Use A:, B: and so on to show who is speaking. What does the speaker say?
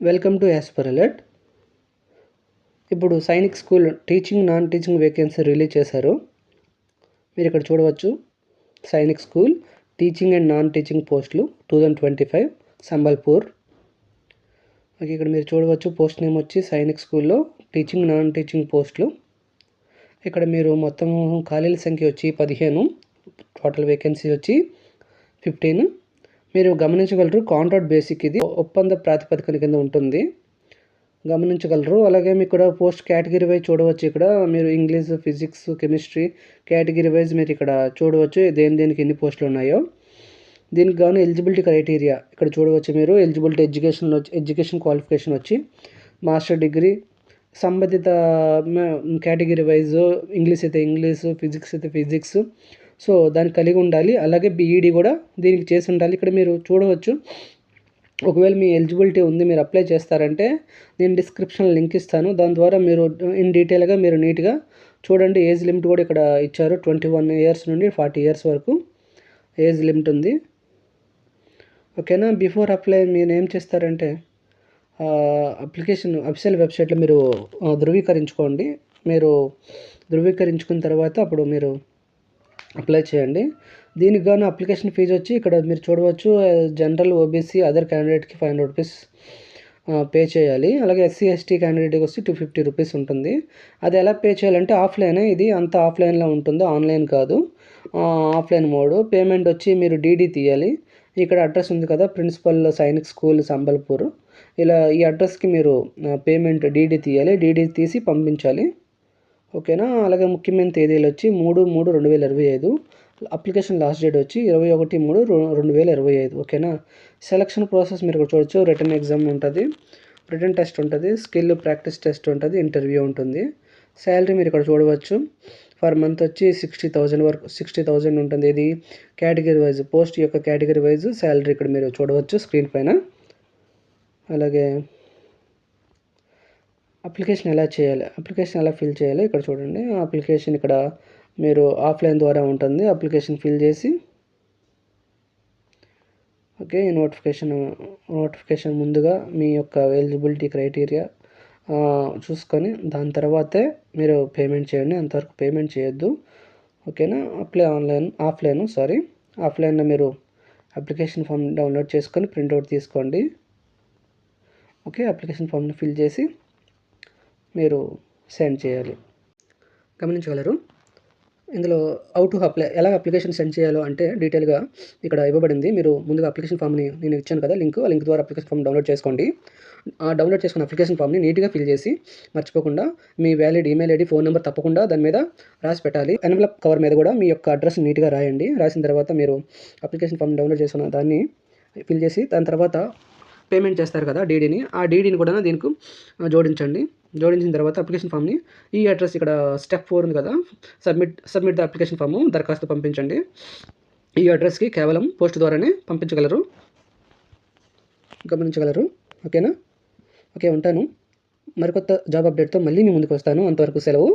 A: Welcome to as per alert. ఇప్పుడు Sainik school teaching non teaching vacancy release చేశారు. మీరు ఇక్కడ చూడవచ్చు Sainik school teaching and non teaching పోస్టులు 2025 సంబల్పూర్. ఓకే, ఇక్కడ మీరు చూడవచ్చు పోస్ట్ నేమ్ వచ్చి సైనిక్ స్కూల్లో టీచింగ్ నాన్ టీచింగ్ పోస్టులు. ఇక్కడ మీరు మొత్తం ఖాళీల సంఖ్య వచ్చి 15, టోటల్ వేకెన్సీ వచ్చి 15. మీరు గమనించగలరు కాంట్రాక్ట్ బేసిక్, ఇది ఒప్పంద ప్రాతిపదికన కింద ఉంటుంది, గమనించగలరు. అలాగే మీకు కూడా పోస్ట్ కేటగిరీ వైజ్ చూడవచ్చు. ఇక్కడ మీరు English, physics, chemistry category wise మీరు ఇక్కడ చూడవచ్చు దేనికి ఎన్ని పోస్టులు ఉన్నాయో. దీనికి గాను ఎలిజిబిలిటీ క్రైటీరియా ఇక్కడ చూడవచ్చు. మీరు ఎలిజిబిలిటీ ఎడ్యుకేషన్ క్వాలిఫికేషన్ వచ్చి మాస్టర్ డిగ్రీ, సంబంధిత కేటగిరీ వైజ్ ఇంగ్లీష్ అయితే ఇంగ్లీష్, ఫిజిక్స్ అయితే ఫిజిక్స్, సో దాన్ని కలిగి ఉండాలి. అలాగే బీఈడి కూడా దీనికి చేసి ఉండాలి. ఇక్కడ మీరు చూడవచ్చు, ఒకవేళ మీ ఎలిజిబిలిటీ ఉంది, మీరు అప్లై చేస్తారంటే నేను డిస్క్రిప్షన్లో లింక్ ఇస్తాను. దాని ద్వారా మీరు ఇన్ డీటెయిల్గా మీరు నీట్గా చూడండి. ఏజ్ లిమిట్ కూడా ఇక్కడ ఇచ్చారు. 21 ఇయర్స్ నుండి 40 ఇయర్స్ వరకు ఏజ్ లిమిట్ ఉంది. ఓకేనా. బిఫోర్ అప్లై మీరు ఏం చేస్తారంటే అప్లికేషన్ అఫీషియల్ వెబ్సైట్లో మీరు ధృవీకరించుకోండి. మీరు ధృవీకరించుకున్న తర్వాత అప్పుడు మీరు అప్లై చేయండి. దీనికి గాను అప్లికేషన్ ఫీజు వచ్చి ఇక్కడ మీరు చూడవచ్చు, జనరల్, ఓబీసీ, అదర్ క్యాండిడేట్కి 500 రూపీస్ పే చేయాలి. అలాగే ఎస్సీ ఎస్టీ క్యాండిడేట్కి వచ్చి 250 రూపీస్ ఉంటుంది. అది ఎలా పే చేయాలంటే ఆఫ్లైనే, ఇది అంతా ఆఫ్లైన్లో ఉంటుంది, ఆన్లైన్ కాదు, ఆఫ్లైన్ మోడ్. పేమెంట్ వచ్చి మీరు డీడీ తీయాలి. ఇక్కడ అడ్రస్ ఉంది కదా, ప్రిన్సిపల్ సైనిక్ స్కూల్ సంబల్పూర్, ఇలా ఈ అడ్రస్కి మీరు పేమెంట్ డీడీ తీయాలి. డీడీ తీసి పంపించాలి. ఓకేనా. అలాగే ముఖ్యమైన తేదీలు వచ్చి 3/3/2025, అప్లికేషన్ లాస్ట్ డేట్ వచ్చి 21/3/2025. ఓకేనా. సెలక్షన్ ప్రాసెస్ మీరు ఇక్కడ చూడవచ్చు. రిటర్న్ ఎగ్జామ్ ఉంటుంది, రిటర్న్ టెస్ట్ ఉంటుంది, స్కిల్ ప్రాక్టీస్ టెస్ట్ ఉంటుంది, ఇంటర్వ్యూ ఉంటుంది. శాలరీ మీరు ఇక్కడ చూడవచ్చు. పర్ మంత్ వచ్చి 60,000 వరకు 60,000 ఉంటుంది. ఇది కేటగిరీ వైజ్, పోస్ట్ యొక్క కేటగిరీ వైజ్ శాలరీ ఇక్కడ మీరు చూడవచ్చు స్క్రీన్ పైన. అలాగే అప్లికేషన్ ఎలా చేయాలి, అప్లికేషన్ ఎలా ఫిల్ చేయాలి ఇక్కడ చూడండి. అప్లికేషన్ ఇక్కడ మీరు ఆఫ్లైన్ ద్వారా ఉంటుంది. అప్లికేషన్ ఫిల్ చేసి ఓకే, నోటిఫికేషన్ ముందుగా మీ యొక్క ఎలిజిబిలిటీ క్రైటీరియా చూసుకొని దాని తర్వాతే మీరు పేమెంట్ చేయండి. అంతవరకు పేమెంట్ చేయొద్దు. ఓకేనా. ఆఫ్లైన్లో మీరు అప్లికేషన్ ఫామ్ డౌన్లోడ్ చేసుకొని ప్రింట్అవుట్ తీసుకోండి. ఓకే, అప్లికేషన్ ఫామ్ని ఫిల్ చేసి మీరు సెండ్ చేయాలి. గమనించగలరు. ఇందులో హౌ టు అప్లై, ఎలా అప్లికేషన్ సెండ్ చేయాలో అంటే డీటెయిల్గా ఇక్కడ ఇవ్వబడింది. మీరు ముందుగా అప్లికేషన్ ఫామ్ని నేను ఇచ్చాను కదా లింక్, ఆ లింక్ ద్వారా అప్లికేషన్ ఫామ్ డౌన్లోడ్ చేసుకోండి. ఆ డౌన్లోడ్ చేసుకున్న అప్లికేషన్ ఫామ్ని నీట్గా ఫిల్ చేసి మర్చిపోకుండా మీ valid email ID, phone number తప్పకుండా దాని మీద రాసి పెట్టాలి. ఎన్వలప్ కవర్ మీద కూడా మీ యొక్క అడ్రస్ నీట్గా రాయండి. రాసిన తర్వాత మీరు అప్లికేషన్ ఫామ్ డౌన్లోడ్ చేసుకున్న దాన్ని ఫిల్ చేసి దాని తర్వాత పేమెంట్ చేస్తారు కదా డీడీని, ఆ డీడీని కూడా దీనికి జోడించండి. జోడించిన తర్వాత అప్లికేషన్ ఫామ్ని ఈ అడ్రస్ ఇక్కడ స్టెప్ 4 ఉంది కదా, సబ్మిట్ ద అప్లికేషన్ ఫాము, దరఖాస్తు పంపించండి. ఈ అడ్రస్కి కేవలం పోస్ట్ ద్వారానే పంపించగలరు. గమనించగలరు. ఓకేనా. ఓకే, ఉంటాను. మరికొత్త జాబ్ అప్డేట్తో మళ్ళీ మీ ముందుకు వస్తాను. అంతవరకు సెలవు.